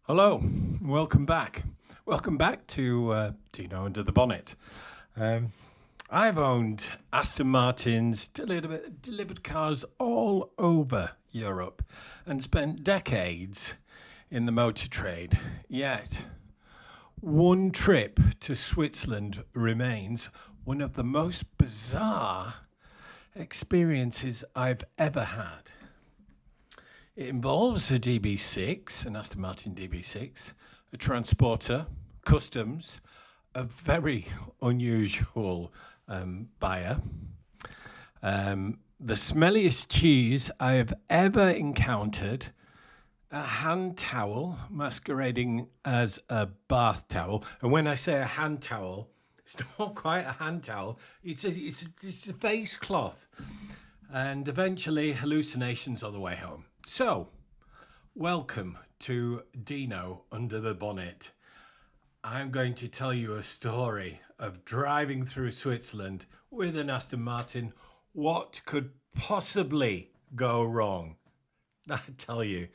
Hello, welcome back. Welcome back to Dino Under the Bonnet. Um, I've owned Aston Martins, delivered cars all over Europe, and spent decades in the motor trade. Yet, one trip to Switzerland remains one of the most bizarre experiences I've ever had. It involves a DB6, an Aston Martin DB6, a transporter, customs, a very unusual buyer, the smelliest cheese I have ever encountered, a hand towel masquerading as a bath towel. And when I say a hand towel, it's not quite a hand towel, it's a face cloth. And eventually, hallucinations on the way home. So, welcome to Dino Under the Bonnet. I'm going to tell you a story of driving through Switzerland with an Aston Martin. What could possibly go wrong? I tell you.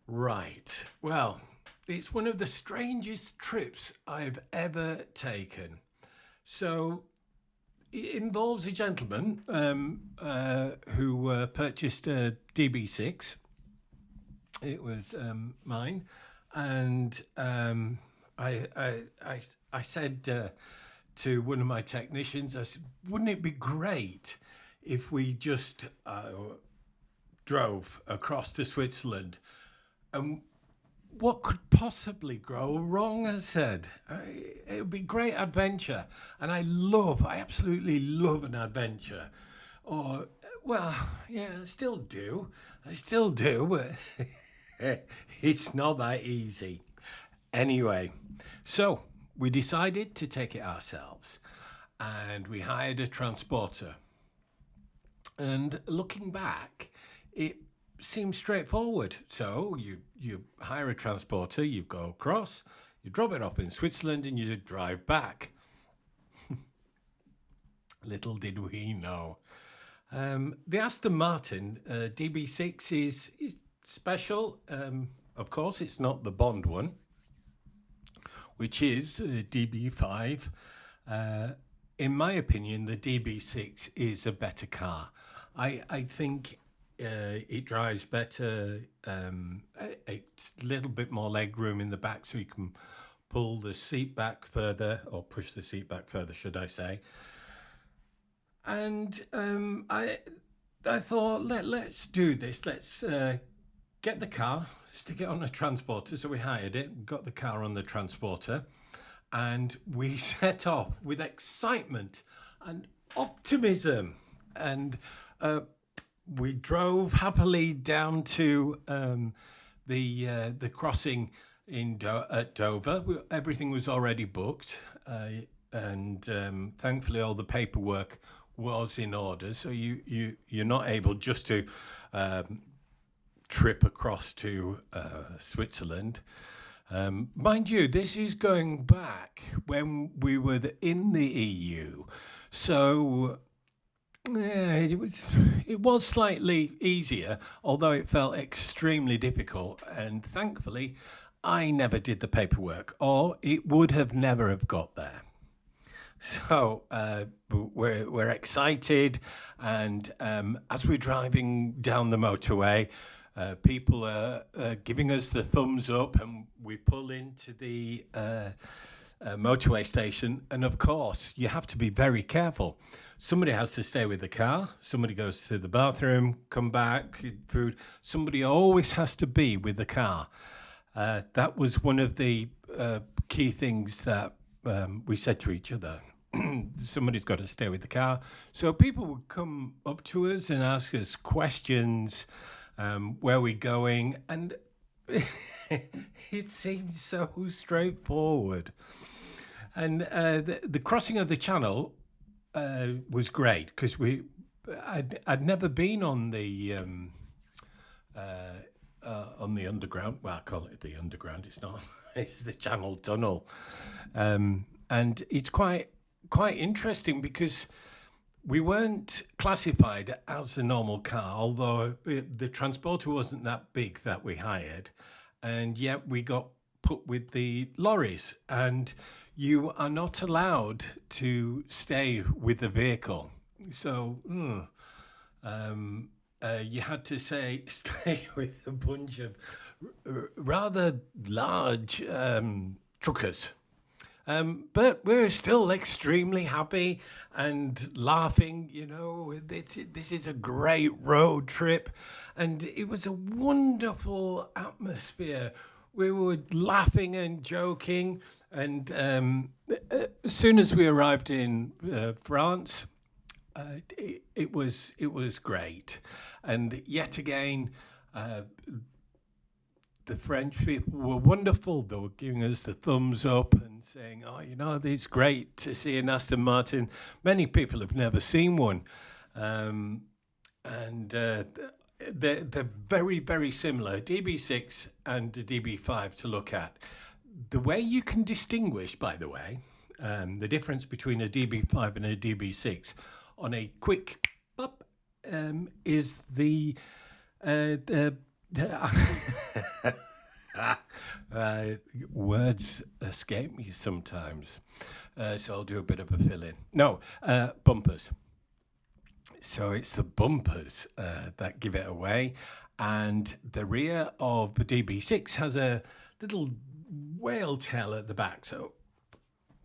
Right. Well, it's one of the strangest trips I've ever taken. So, it involves a gentleman who purchased a DB6. It was mine, and I said to one of my technicians, I said, "Wouldn't it be great if we just drove across to Switzerland?" And what could possibly go wrong? I said, it would be great adventure, and I absolutely love an adventure. Or, well, yeah, I still do, but it's not that easy. Anyway, so we decided to take it ourselves, and we hired a transporter. And looking back, it seems straightforward. So you hire a transporter, you go across, you drop it off in Switzerland, and you drive back. Little did we know. The Aston Martin DB6 is special. Of course, it's not the Bond one, which is DB5. In my opinion, the DB6 is a better car. I think it drives better. It's a little bit more leg room in the back, so you can pull the seat back further, or push the seat back further, should I say. And I thought, let's do this. Let's get the car, stick it on a transporter. So we hired it, got the car on the transporter, and we set off with excitement and optimism. And we drove happily down to the crossing at Dover. Everything was already booked, and thankfully all the paperwork was in order. So you're not able just to trip across to Switzerland. Mind you, this is going back when we were in the EU, so. Yeah, it was slightly easier, although it felt extremely difficult. And thankfully, I never did the paperwork, or it would have never have got there. So we're excited, and as we're driving down the motorway, people are giving us the thumbs up, and we pull into the motorway station. And of course, you have to be very careful. Somebody has to stay with the car. Somebody goes to the bathroom, come back, food. Somebody always has to be with the car. That was one of the key things that we said to each other. Somebody's got to stay with the car. So people would come up to us and ask us questions, where we're going, and it seemed so straightforward. And the crossing of the channel was great because I'd never been on the underground. Well, I call it the underground. It's not. It's the Channel Tunnel, and it's quite interesting because we weren't classified as a normal car, although the transporter wasn't that big that we hired, and yet we got put with the lorries, and you are not allowed to stay with the vehicle. So you had to stay with a bunch of rather large truckers. But we're still extremely happy and laughing. This is a great road trip, and it was a wonderful atmosphere. We were laughing and joking, and as soon as we arrived in France, it was great, and yet again. The French people were wonderful. They were giving us the thumbs up and saying, "Oh, it's great to see an Aston Martin." Many people have never seen one, and they're very, very similar. DB6 and the DB5 to look at. The way you can distinguish, by the way, the difference between a DB5 and a DB6 on a quick pop is the words escape me sometimes, so I'll do a bit of a fill in. No, bumpers. So it's the bumpers that give it away, and the rear of the DB6 has a little whale tail at the back. So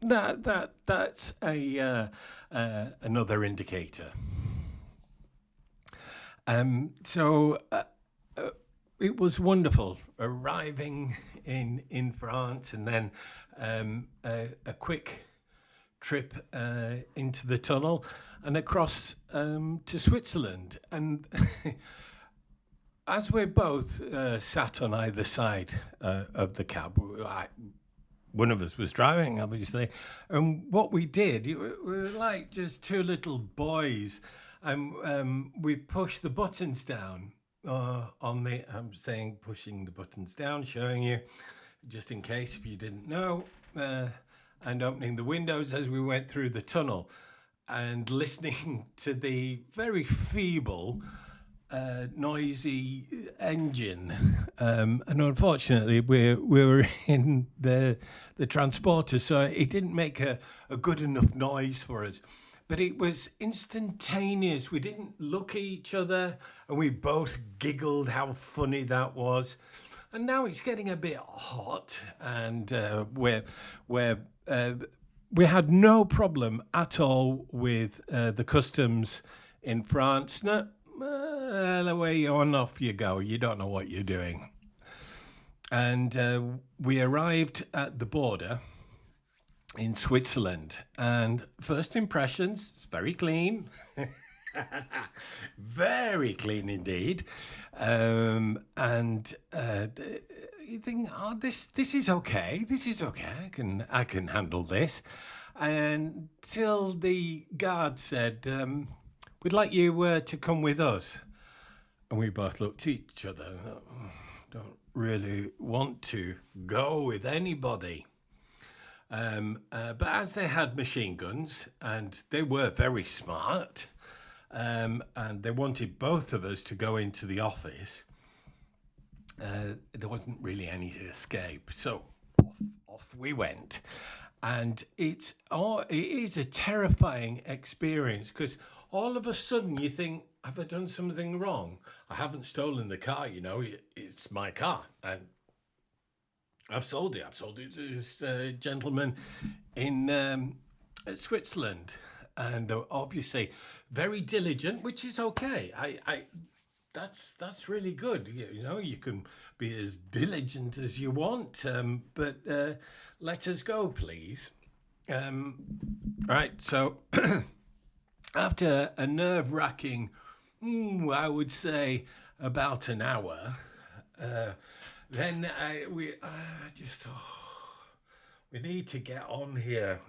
that's another indicator. It was wonderful arriving in France, and then a quick trip into the tunnel and across to Switzerland. And as we're both sat on either side of the cab, one of us was driving, obviously, and what we did, we were like just two little boys, and we pushed the buttons down. I'm saying pushing the buttons down, showing you, just in case if you didn't know, and opening the windows as we went through the tunnel, and listening to the very feeble, noisy engine. And unfortunately, we were in the transporter, so it didn't make a good enough noise for us. But it was instantaneous. We didn't look at each other, and we both giggled how funny that was. And now it's getting a bit hot, and we had no problem at all with the customs in France. No, away on, off you go. You don't know what you're doing. And we arrived at the border in Switzerland, and first impressions, it's very clean. Very clean indeed. And you think, oh, this is okay. This is okay. I can handle this. Until the guard said, "We'd like you to come with us." And we both looked at each other. Don't really want to go with anybody. But as they had machine guns, and they were very smart, and they wanted both of us to go into the office, there wasn't really any escape. So off we went. And it is a terrifying experience, because all of a sudden you think, have I done something wrong? I haven't stolen the car, it's my car. And I've sold it. I've sold it to this gentleman in Switzerland, and they're obviously very diligent, which is okay. That's really good. You can be as diligent as you want, but let us go, please. Right. So after a nerve-wracking, I would say about an hour. Then we need to get on here.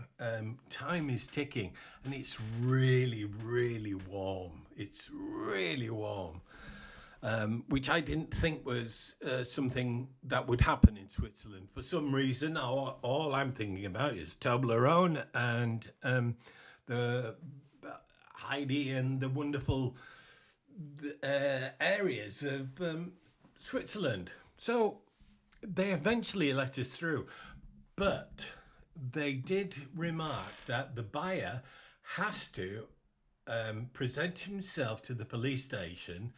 Time is ticking, and it's really, really warm. It's really warm, which I didn't think was something that would happen in Switzerland. For some reason, all I'm thinking about is Toblerone and the Heidi and the wonderful areas of Switzerland. So they eventually let us through, but they did remark that the buyer has to present himself to the police station,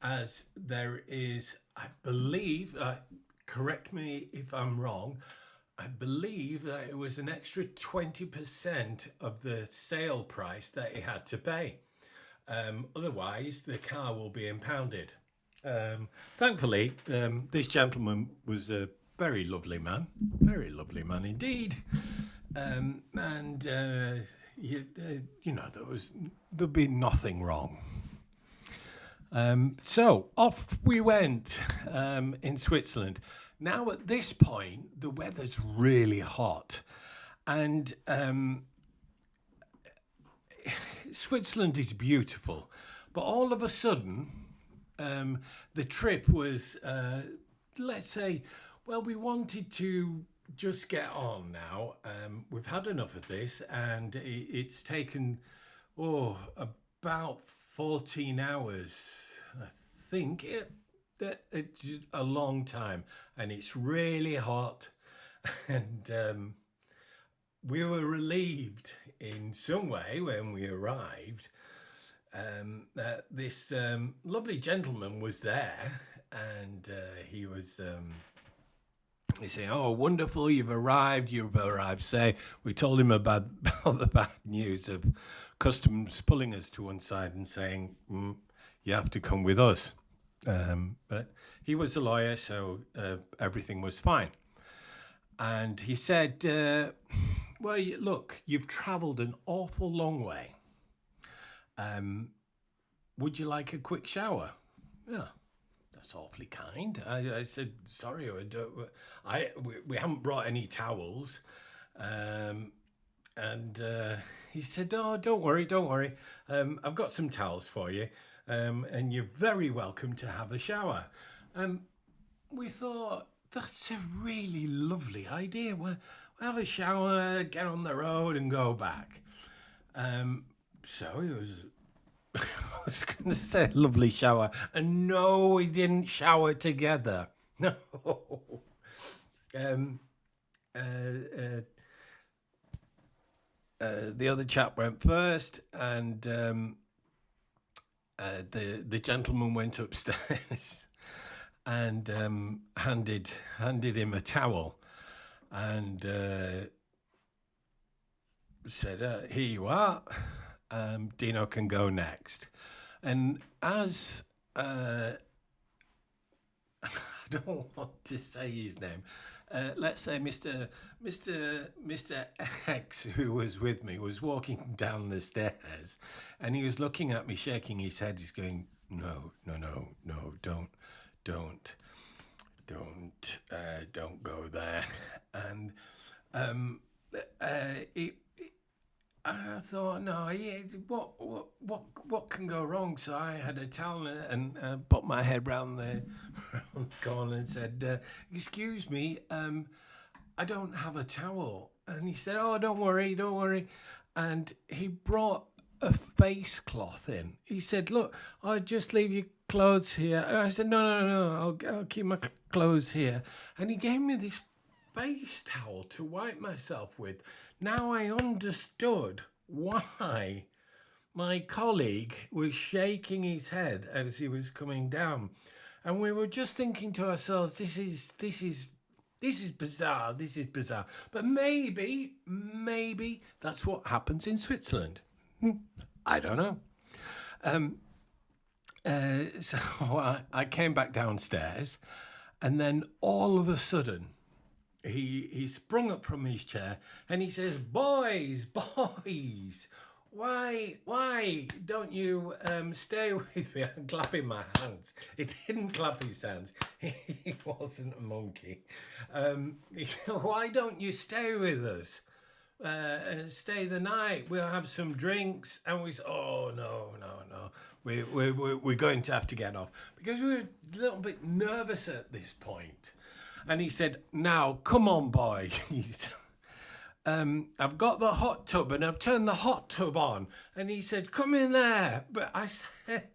as there is, I believe, correct me if I'm wrong, I believe that it was an extra 20% of the sale price that he had to pay. Otherwise, the car will be impounded. Thankfully, this gentleman was a very lovely man indeed. And you know, there'd be nothing wrong. So off we went in Switzerland. Now at this point, the weather's really hot, and Switzerland is beautiful, but all of a sudden, the trip was, let's say, well, we wanted to just get on now. We've had enough of this, and it's taken, about 14 hours, I think. It's just a long time, and it's really hot, and we were relieved in some way when we arrived that this lovely gentleman was there, and he was he said, "Oh, wonderful, you've arrived safe." We told him about the bad news of customs pulling us to one side and saying, you have to come with us. But he was a lawyer, so everything was fine. And he said, well, look, you've travelled an awful long way. Would you like a quick shower? Yeah, that's awfully kind. I said, sorry, we haven't brought any towels. And he said, oh, don't worry. I've got some towels for you. And you're very welcome to have a shower. We thought, that's a really lovely idea. We'll have a shower, get on the road and go back. So he was, I was going to say lovely shower. And no, we didn't shower together. No. The other chap went first, and the gentleman went upstairs and handed him a towel and said, here you are, Dino can go next. And as I don't want to say his name, let's say Mr. X, who was with me, was walking down the stairs, and he was looking at me, shaking his head. He's going, no, don't go there. And I thought, no, what can go wrong? So I had a towel and put my head round the corner and said, excuse me, I don't have a towel. And he said, oh, don't worry. And he brought a face cloth in. He said, look, I'll just leave your clothes here. And I said, no, I'll keep my clothes here. And he gave me this face towel to wipe myself with. Now I understood why my colleague was shaking his head as he was coming down. And we were just thinking to ourselves, this is bizarre. But maybe that's what happens in Switzerland. I don't know. So I came back downstairs, and then all of a sudden, he sprung up from his chair and he says, boys, why don't you stay with me? I'm clapping my hands. He didn't clap his hands. He wasn't a monkey. He said, why don't you stay with us? Stay the night. We'll have some drinks. And we said, oh, no. We're going to have to get off, because we were a little bit nervous at this point. And he said, now, come on, boy. I've got the hot tub and I've turned the hot tub on. And he said, come in there. But I said,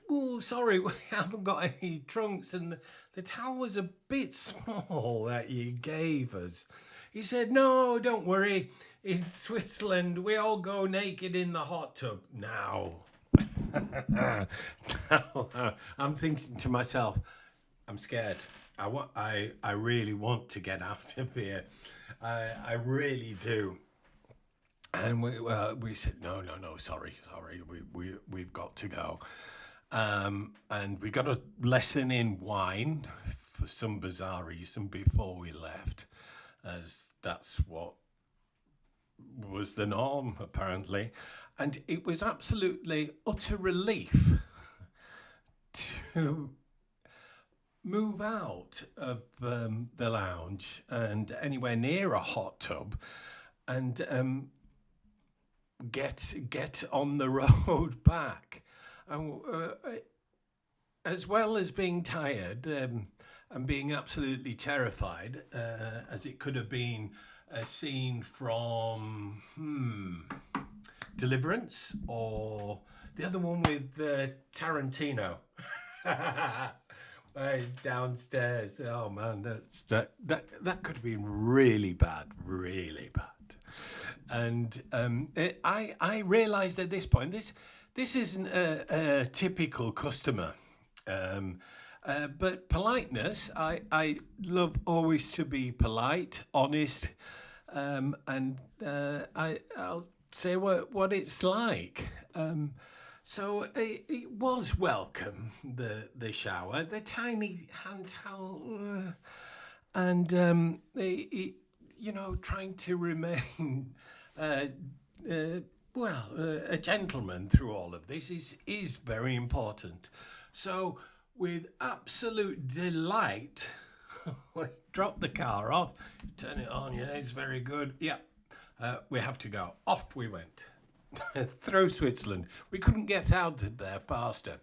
oh, sorry, we haven't got any trunks, and the towel was a bit small that you gave us. He said, no, don't worry. In Switzerland, we all go naked in the hot tub now. I'm thinking to myself, I'm scared. I really want to get out of here. I really do. And we said, no, sorry, we've got to go. And we got a lesson in wine for some bizarre reason before we left, as that's what was the norm, apparently. And it was absolutely utter relief to move out of the lounge and anywhere near a hot tub and get on the road back. As well as being tired and being absolutely terrified, as it could have been a scene from Deliverance or the other one with Tarantino. Where he's downstairs. Oh man, that could have been really bad, really bad. And I realised at this point this isn't a typical customer. But politeness, I love always to be polite, honest, and I'll say what it's like. So it was welcome, the shower, the tiny hand towel, and trying to remain a gentleman through all of this is very important. So with absolute delight, we dropped the car off, turn it on, yeah, it's very good. Yeah, we have to go. Off we went. Through Switzerland. We couldn't get out of there faster.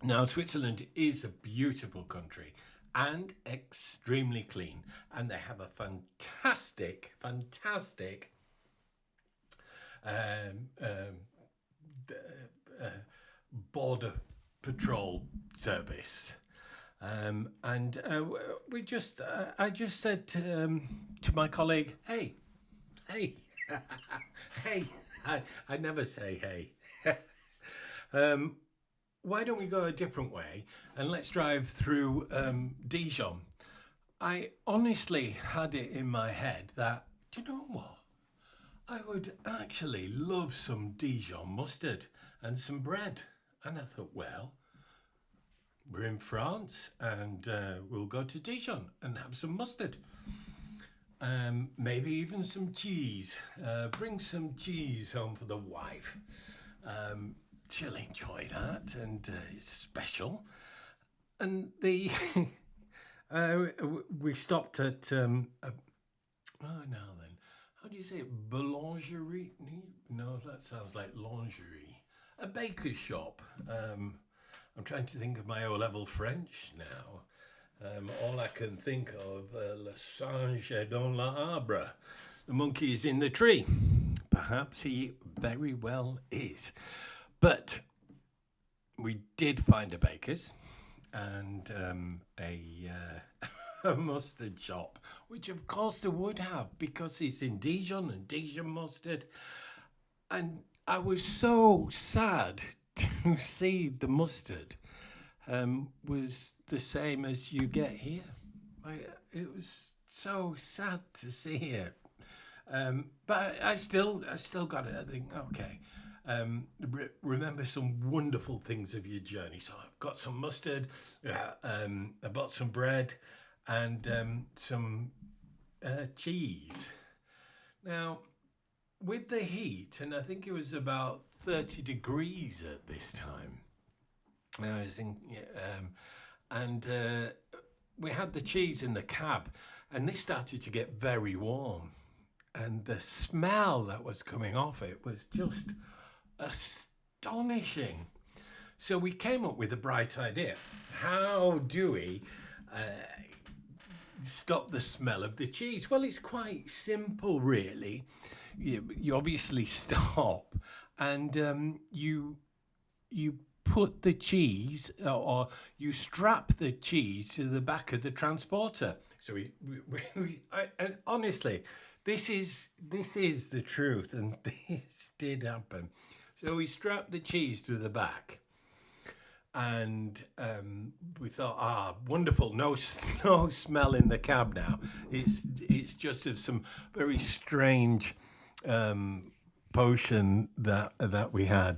Now, Switzerland is a beautiful country and extremely clean. And they have a fantastic border patrol service. I just said to my colleague, hey, hey, I never say hey. Why don't we go a different way and let's drive through Dijon? I honestly had it in my head that, do you know what? I would actually love some Dijon mustard and some bread. And I thought, well, we're in France and we'll go to Dijon and have some mustard. Maybe even some cheese. Bring some cheese home for the wife. She'll enjoy that, and it's special. And we stopped at how do you say it? Boulangerie? No, that sounds like lingerie. A baker's shop. I'm trying to think of my O-level French now. All I can think of, le singe est dans l'arbre. The monkey is in the tree. Perhaps he very well is. But we did find a baker's and a mustard shop, which of course they would have because it's in Dijon and Dijon mustard. And I was so sad to see the mustard was the same as you get here. It was so sad to see it. But I still got it. I think, okay. Remember some wonderful things of your journey. So I've got some mustard, I bought some bread and some cheese. Now, with the heat, and I think it was about 30 degrees at this time, I was thinking, and we had the cheese in the cab, and this started to get very warm, and the smell that was coming off it was just astonishing. So we came up with a bright idea. How do we stop the smell of the cheese? Well, it's quite simple, really. You obviously stop and you you put the cheese or you strap the cheese to the back of the transporter. So and honestly, this is the truth, and this did happen. So we strapped the cheese to the back, and we thought, wonderful, no no smell in the cab now. It's just of some very strange potion that we had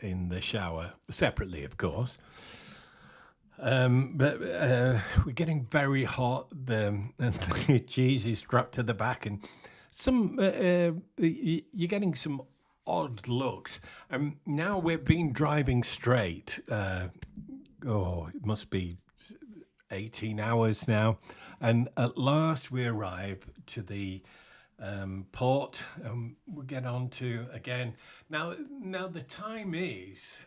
in the shower, separately, of course. But we're getting very hot. And the cheese is strapped to the back, and you're getting some odd looks. Now we've been driving straight. It must be 18 hours now, and at last we arrive to the port, and we get on to again. Now the time is.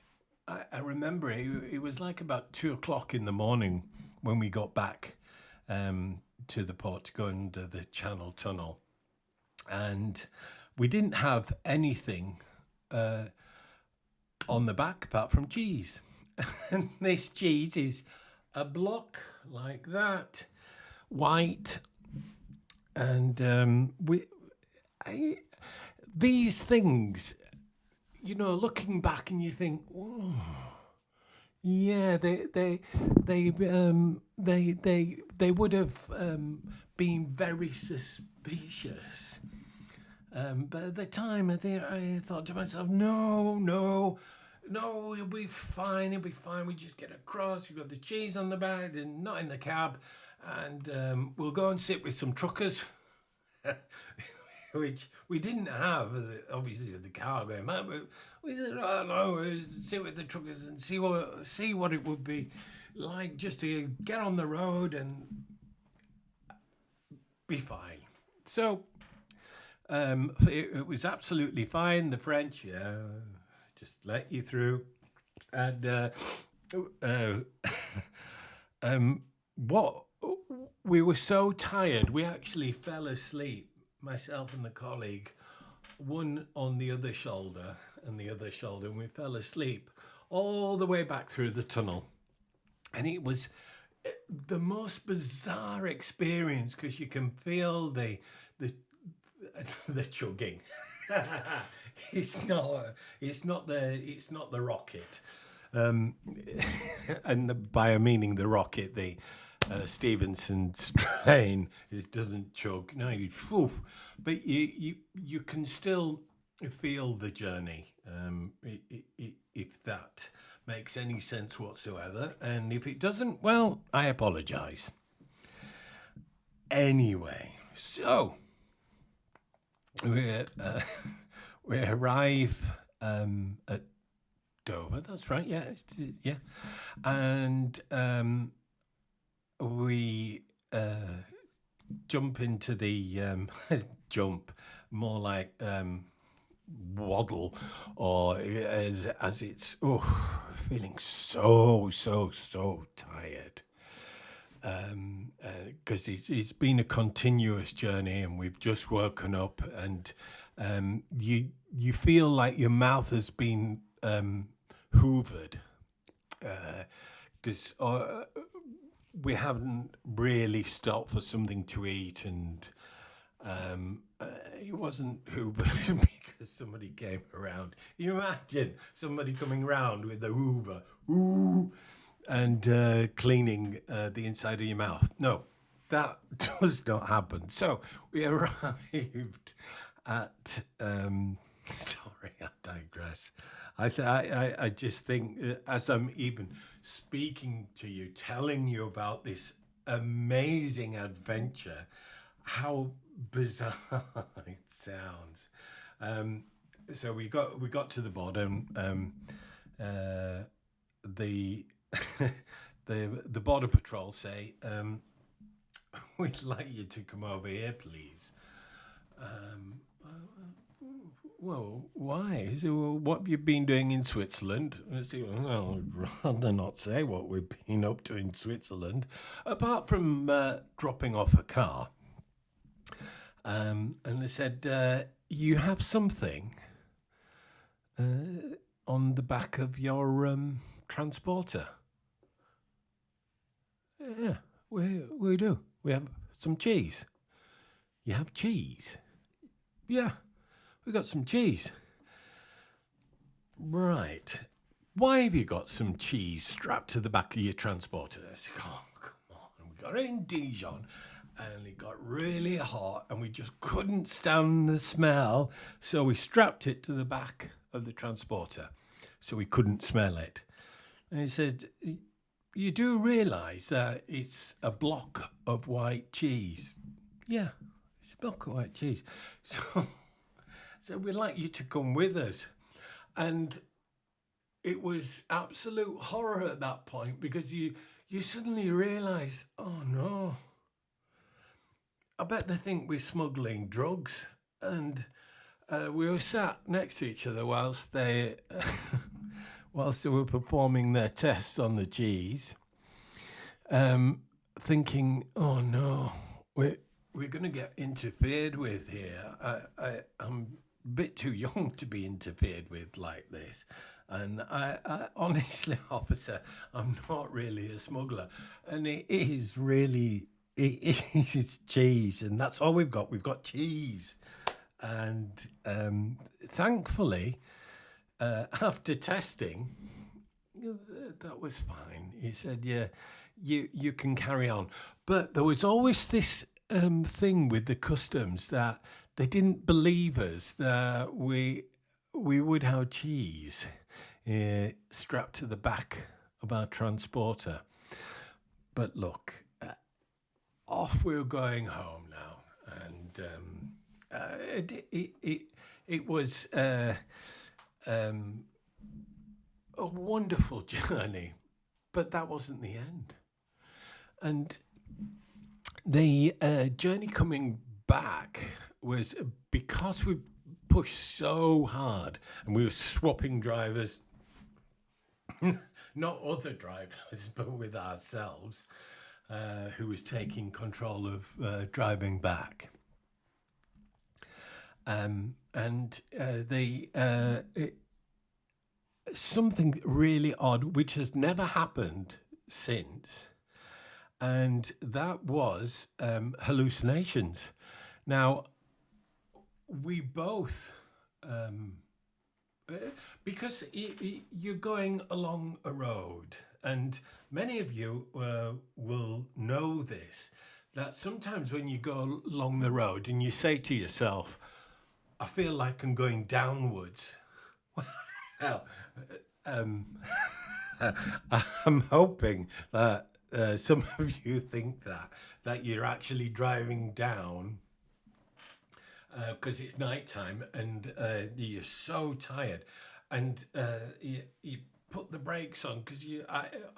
I remember it was like about 2 o'clock in the morning when we got back to the port to go under the Channel Tunnel, and we didn't have anything on the back apart from cheese. And this cheese is a block like that, white, and these things, looking back, and you think, oh, yeah, they would have been very suspicious. But at the time, I thought to myself, no, it'll be fine. We just get across. We've got the cheese on the back and not in the cab, and we'll go and sit with some truckers. Which we didn't have, obviously, the car going back, but we said, oh no, sit with the truckers and see what it would be like just to get on the road and be fine. So it was absolutely fine. The French, just let you through, and what we were so tired, we actually fell asleep. Myself and the colleague, one on the other shoulder and the other shoulder, and we fell asleep all the way back through the tunnel. And it was the most bizarre experience because you can feel the chugging. It's not the rocket, and by meaning the rocket, the Stevenson strain doesn't chug. No, but you can still feel the journey, if that makes any sense whatsoever. And if it doesn't, well, I apologise. Anyway, so we arrive at Dover. That's right. Yeah, and we jump into the jump, more like waddle, or as it's feeling so tired, because it's been a continuous journey, and we've just woken up, and you feel like your mouth has been hoovered, because we haven't really stopped for something to eat, and it wasn't Hoover because somebody came around. Can you imagine somebody coming around with the Hoover, and cleaning the inside of your mouth? No, that does not happen. So we arrived at. Sorry, I digress. I just think, as I'm even speaking to you, telling you about this amazing adventure, how bizarre it sounds. So we got to the bottom. The the border patrol say, we'd like you to come over here, please. Well, why? So, what have you been doing in Switzerland? I say, well, I'd rather not say what we've been up to in Switzerland, apart from dropping off a car. And they said, you have something on the back of your transporter? Yeah, we do. We have some cheese. You have cheese? Yeah, we got some cheese. Right. Why have you got some cheese strapped to the back of your transporter? I said, oh, come on. We got it in Dijon and it got really hot and we just couldn't stand the smell. So we strapped it to the back of the transporter so we couldn't smell it. And he said, you do realise that it's a block of white cheese? Yeah, it's a block of white cheese. So we'd like you to come with us. And it was absolute horror at that point because you suddenly realise, oh no, I bet they think we're smuggling drugs. And we were sat next to each other whilst they were performing their tests on the cheese, thinking, oh no, we're going to get interfered with here. I'm a bit too young to be interfered with like this. And I honestly, officer, I'm not really a smuggler. And it is cheese. And that's all we've got. We've got cheese. And thankfully, after testing, that was fine. He said, yeah, you can carry on. But there was always this thing with the customs that they didn't believe us that we would have cheese strapped to the back of our transporter. But look, off we were going home now, and it was a wonderful journey, but that wasn't the end. And the journey coming back was because we pushed so hard and we were swapping drivers, not other drivers, but with ourselves, who was taking control of driving back. Something really odd, which has never happened since, and that was hallucinations. Now, we both, because you're going along a road, and many of you will know this, that sometimes when you go along the road and you say to yourself, I feel like I'm going downwards. Well, I'm hoping that some of you think that you're actually driving down because it's nighttime and you're so tired, and you put the brakes on because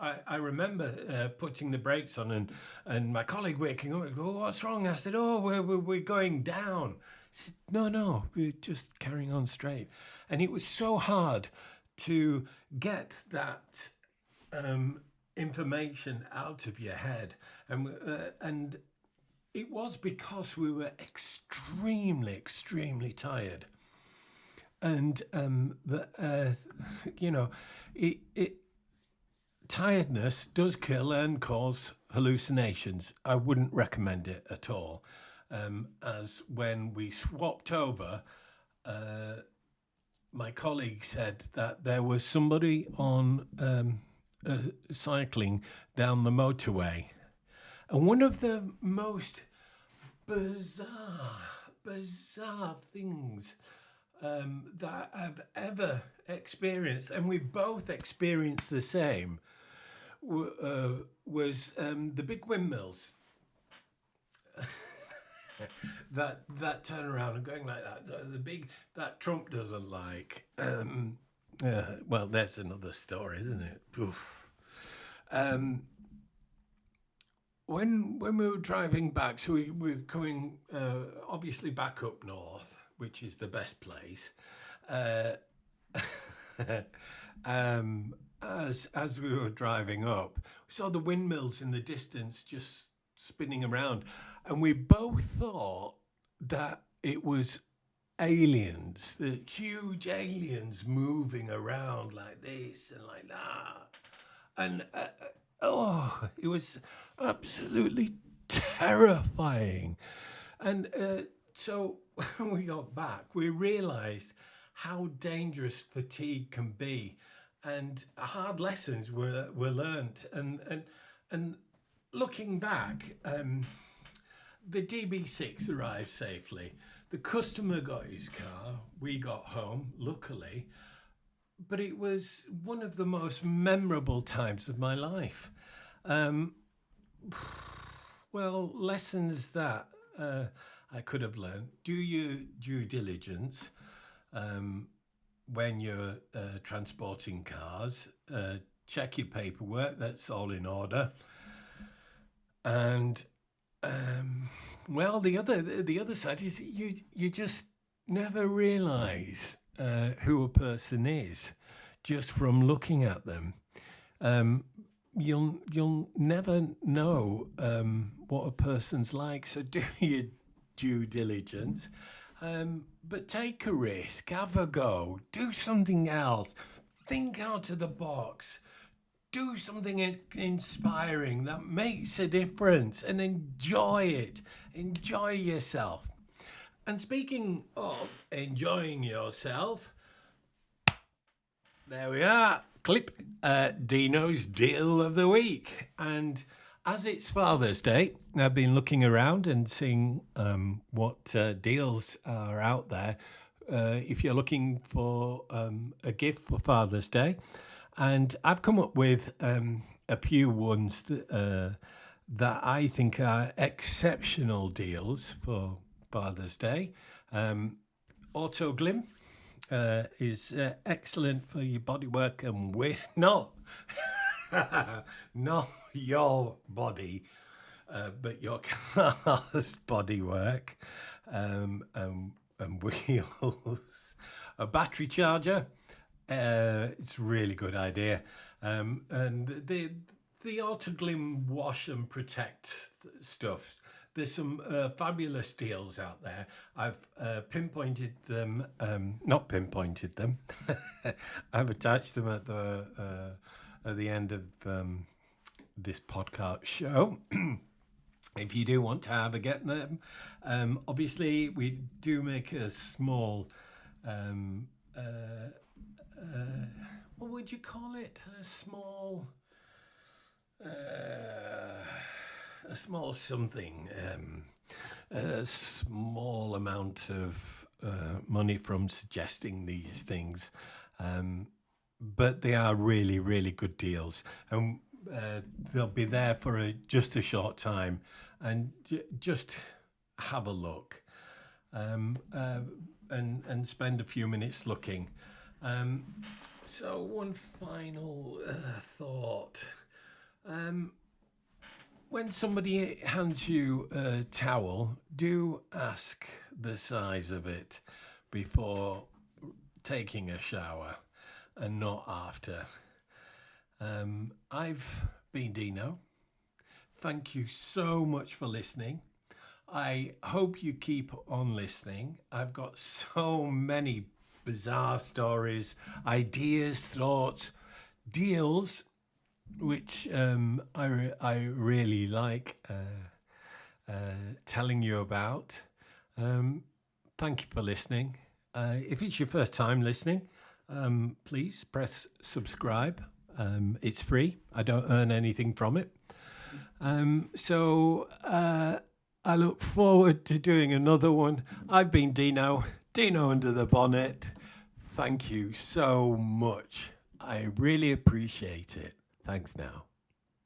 I remember putting the brakes on and my colleague waking up and go, what's wrong? I said, oh, we're going down. He said, no, we're just carrying on straight. And it was so hard to get that information out of your head, and it was because we were extremely tired, and tiredness does kill and cause hallucinations. I wouldn't recommend it at all. As when we swapped over, my colleague said that there was somebody on cycling down the motorway, and one of the most bizarre things that I've ever experienced, and we both experienced the same, was the big windmills that turn around and going like that. The big that Trump doesn't like. Well, that's another story, isn't it? Oof. When we were driving back, so we were coming obviously back up north, which is the best place. As we were driving up, we saw the windmills in the distance just spinning around, and we both thought that it was aliens, the huge aliens moving around like this and like that. And it was absolutely terrifying. And so when we got back, we realized how dangerous fatigue can be, and hard lessons were learnt. And looking back, the DB6 arrived safely. The customer got his car. We got home, luckily. But it was one of the most memorable times of my life. Um, well, lessons that I could have learned. Do your due diligence when you're transporting cars. Check your paperwork, that's all in order. And well, the other side is you just never realise who a person is just from looking at them. You'll never know what a person's like. So do your due diligence, but take a risk, have a go, do something else, think out of the box. Do something inspiring that makes a difference and enjoy it. Enjoy yourself. And speaking of enjoying yourself, there we are. Clip Dino's deal of the week. And as it's Father's Day, I've been looking around and seeing what deals are out there. If you're looking for a gift for Father's Day, and I've come up with a few ones that I think are exceptional deals for Father's Day. Auto Glim is excellent for your bodywork and not your body, but your car's bodywork and wheels. A battery charger. It's a really good idea. And the Autoglim wash and protect stuff. There's some fabulous deals out there. I've pinpointed them, not pinpointed them. I've attached them at the end of this podcast show. If you do want to have a get them, obviously we do make a small. What would you call it? A small something, a small amount of money from suggesting these things, but they are really, really good deals, and they'll be there for just a short time, and just have a look, and spend a few minutes looking. So one final thought. When somebody hands you a towel, do ask the size of it before taking a shower and not after. I've been Dino. Thank you so much for listening. I hope you keep on listening. I've got so many bizarre stories, ideas, thoughts, deals, which I really like telling you about. Thank you for listening. If it's your first time listening, please press subscribe. It's free. I don't earn anything from it. So I look forward to doing another one. I've been Dino Under the Bonnet. Thank you so much. I really appreciate it. Thanks now.